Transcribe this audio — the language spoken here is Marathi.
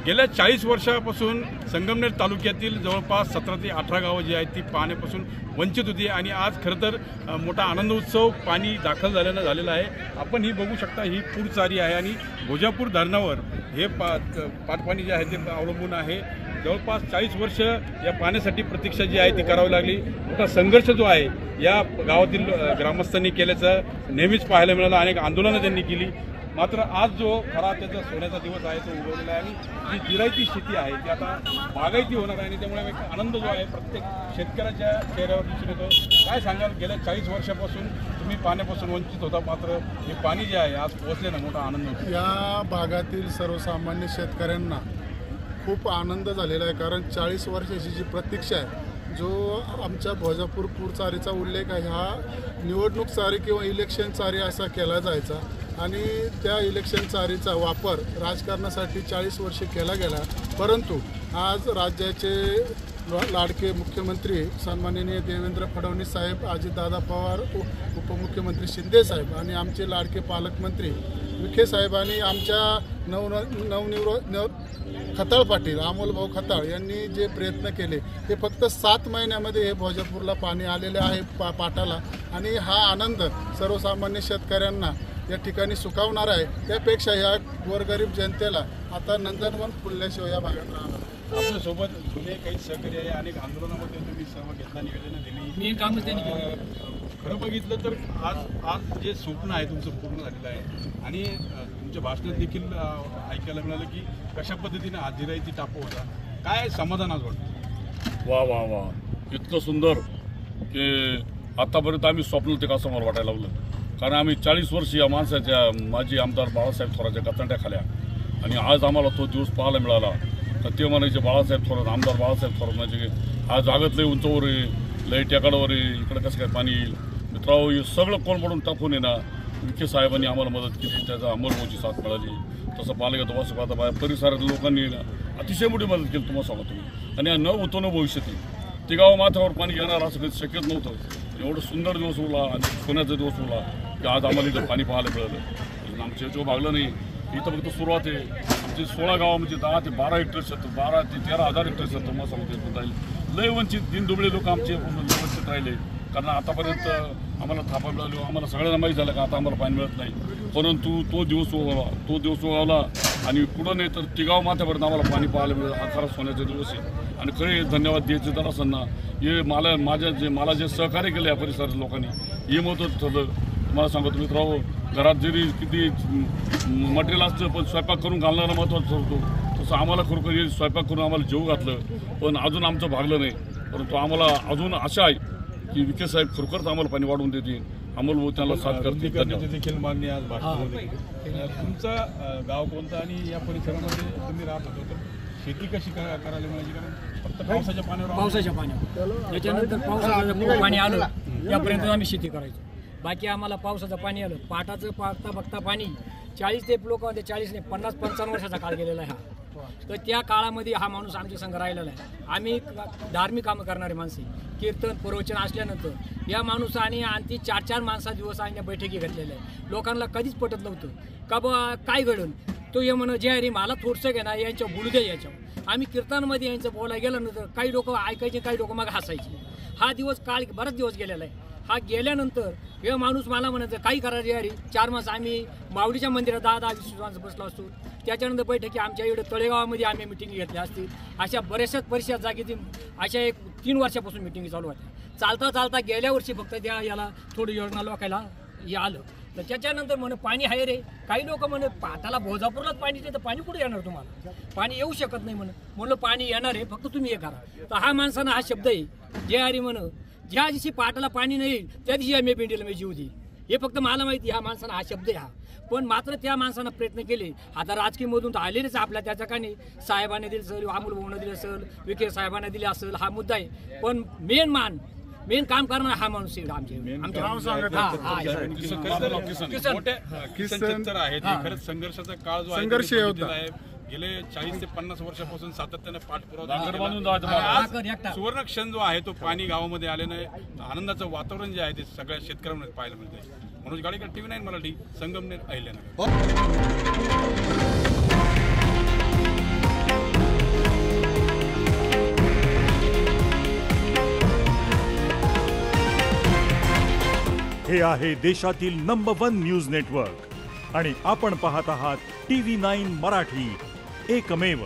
गेल्या 40 वर्षापासून संगमनेर तालुक्यातील जवळपास 17 ते 18 गावं जी आहेत ती पाण्यापासून वंचित होती आणि आज खरं तर मोठा आनंद उत्सव पाणी दाखल झालेला आहे। आपण ही बघू शकता, ही पूरचारी आहे आणि भोजापूर धरणावर हे पाटपाणी जे आहे ते अवलंबून आहे। जवळपास 40 वर्ष या पाण्यासाठी प्रतीक्षा जी आहे ती करावी लागली। मोठा संघर्ष जो आहे या गावातील ग्रामस्थांनी केल्याचं नेहमीच पाहायला मिळालं। अनेक आंदोलनं त्यांनी केली, मात्र आज जो खरा त्याचा सोन्याचा दिवस आहे तो उगवलेला आहे आणि जी जिरायती शेती आहे ती आता बागायती होणार आहे आणि त्यामुळे एक आनंद जो आहे प्रत्येक शेतकऱ्याच्या चेहऱ्यावर दिसून येतो। काय सांगाल, गेल्या 40 वर्षापासून तुम्ही पाण्यापासून वंचित होता, मात्र हे पाणी जे आहे आज पोहोचले ना, मोठा आनंद होतो। या भागातील सर्वसामान्य शेतकऱ्यांना खूप आनंद झालेला आहे, कारण 40 वर्षाची जी प्रतीक्षा आहे, जो आमच्या भोजापूर पूरचारीचा उल्लेख आहे हा निवडणूक चारी किंवा इलेक्शन चारी असा केला जायचा आणि त्या इलेक्शन चारीचा वापर राजकारणासाठी 40 वर्ष केला गेला। परंतु आज राज्याचे लाडके मुख्यमंत्री सन्माननीय देवेंद्र फडणवीस साहेब, अजितदादा पवार, उपमुख्यमंत्री शिंदे साहेब आणि आमचे लाडके पालकमंत्री विखे साहेब आणि आमच्या खताळ पाटील अमोलभाऊ खताळ यांनी जे प्रयत्न केले ते फक्त 7 महिन्यामध्ये हे भोजापूरला पाणी आलेले आहे पाटाला आणि हा आनंद सर्वसामान्य शेतकऱ्यांना या ठिकाणी सुखावणार आहे। त्यापेक्षा या गोरगरीब जनतेला आता नंदनवन फुलल्याशिवाय या भागात राहणार। आपल्यासोबत जुने काही सहकारी आहे, अनेक आंदोलनामध्ये तुम्ही सहभाग घेतला, निवेदनं दिली। खरं बघितलं तर आज जे स्वप्न आहे तुमचं पूर्ण झालेलं आहे आणि तुमच्या भाषणात देखील ऐकायला मिळालं की कशा पद्धतीने आज जिरायती टापू होता, काय समाधान आज वाटतं? वा वा वा, इतकं सुंदर की आतापर्यंत आम्ही स्वप्न ते कसं मला वाटायला लागलं, कारण आम्ही 40 वर्ष या माणसाच्या माजी आमदार बाळासाहेब थोराच्या कचांट्या खाल्या आणि आज आम्हाला तो दिवस पाहायला मिळाला। तर ते म्हणायचे बाळासाहेब थोरात, आमदार बाळासाहेब थोरात म्हणायचे की आज जागत लय उंचावर आहे, लय टेकाडावर आहे, इकडं कसं काय पाणी येईल। मित्रांनो, हे सगळं कोण पडून टाकून आहे ना, विखे साहेबांनी आम्हाला मदत केली, त्याचा अंमलबजावणीची साथ मिळाली। तसं पाहिलं गेलं तर आता परिसरातील लोकांनी अतिशय मोठी मदत केली, तुम्हाला सांगा तुम्ही, आणि न उतवणं भविष्यातील ते गाव माथ्यावर पाणी घेणार असं कधी शक्यच नव्हतं। एवढं सुंदर दिवस उरला आणि सोन्याचा दिवस उरला की आज आम्हाला इथं पाणी पाहायला मिळालं। आमच्या जो भागलं नाही, इथं फक्त सुरुवात आहे। आमची 16 गाव म्हणजे 10 ते 12 हेक्टर क्षेत्र, 12 ते 13,000 हेक्टर क्षेत्र मग सांगतो राहील। लय वंचित दिनदुबळे लोक आमचे वंचित राहिले, कारण आतापर्यंत आम्हाला थापा मिळाली, आम्हाला सगळ्यांना माहीत झालं का आता आम्हाला पाणी मिळत नाही। परंतु तो दिवस उगवला आणि पुढं नाही तर तिगाव माथ्यापर्यंत आम्हाला पाणी पाहायला मिळालं। हा खरा सोन्याचा दिवस आहे आणि खरे धन्यवाद द्यायचे तर असताना हे मला जे सहकार्य केलं या परिसरातील लोकांनी हे महत्त्वाचं ठरलं। तुम्हाला सांगतो मित्रांनो, घरात जरी किती मटेरियल असतं पण स्वयंपाक करून घालणारा महत्त्वाचं ठरतो, तसं आम्हाला खरोखर स्वयंपाक करून आम्हाला जेवू घातलं, पण अजून आमचं भागलं नाही। परंतु आम्हाला अजून आशा आहे की विखे साहेब खरोखरच आम्हाला पाणी वाढवून देतील, अंमलबजावणी त्याला साथ करतील। देखील मागणी आज भाषणामध्ये तुमचं गाव कोणतं आणि या परिसरामध्ये तुम्ही राहत होतो, तर शेती कशी करायला मिळायची? कारण फक्त पावसाच्या पाण्यावर त्याच्यानंतर पावसाचं पाणी आलं त्यापर्यंत आम्ही शेती करायचो, बाकी आम्हाला पावसाचं पाणी आलं पाटाचं बघता पाणी 40 ते लोक 40 नाही 50-55 वर्षाचा काळ गेलेला आहे हा। तर त्या काळामध्ये हा माणूस आमच्या संघ राहिलेला आहे। आम्ही धार्मिक कामं करणारे माणसे, कीर्तन प्रवचन असल्यानंतर या माणूसाने आणखी 4-4 माणसा दिवस आणि बैठकी घेतलेल्या आहे। लोकांना कधीच पटत नव्हतं का बा काय घडून, तो ये म्हणा जे अरे मला थोडंसं घे ना यांच्या बोलू द्या याच्यावर। आम्ही कीर्तनामध्ये यांचं बोलायला गेल्यानंतर काही लोक ऐकायचे, काही लोक मग हसायचे। हा दिवस काळ बराच दिवस गेलेला आहे। हा गेल्यानंतर हे माणूस मला म्हणायचं काही करायचे अरे 4 माणसं आम्ही माऊलीच्या मंदिरात 10-20 माणसं बसलो असतो। त्याच्यानंतर बैठकी आमच्या इकडे तळेगावामध्ये आम्ही मिटिंगी घेतल्या असतील, अशा बऱ्याचशाच परिसरात जागी अशा 3 वर्षापासून मिटिंगी चालू होत्या। चालता गेल्या वर्षी फक्त त्या याला थोडं योजना लोकायला हे आलं, तर त्याच्यानंतर म्हणे पाणी आहे रे, काही लोक म्हणे पाटाला भोजापूरलाच पाणी तर पाणी कुठे येणार तुम्हाला, पाणी येऊ शकत नाही म्हणलं पाणी येणार आहे, फक्त तुम्ही हे करा। तर हा माणसानं हा शब्द आहे जे अरे म्हण, ज्या दिवशी पाटाला पाणी नाही त्या दिवशी आम्ही पिंडीला मी जीव देईल, हे फक्त मला माहिती हा माणसानं हा शब्द आहे हा। पण मात्र त्या माणसानं प्रयत्न केले, आता राजकीयमधून तर आलेलेच आपल्या त्याच्या कानी साहेबांनी दिलं असेल, अमोलभाऊनं दिलं असेल, विखे साहेबांना दिले असेल, हा मुद्दा आहे। पण मेन काम करणारा हा माणूस आहे खरंच संघर्षाचा काळ जो आहे गेले 40 ते 50 वर्षापासून सातत्याने पाठपुरावा सुवर्ण क्षण जो आहे तो पाणी गावामध्ये आल्याने आनंदाचं वातावरण जे आहे ते सगळ्या शेतकऱ्यांमध्ये पाहायला मिळते। मनोज गाडेकर, TV9 मराठी, संगमनेर, अहिल्यानगर। हे आहे देशातील नंबर 1 न्यूज नेटवर्क आणि आपण पाहत आहात TV9 मराठी, एकमेव.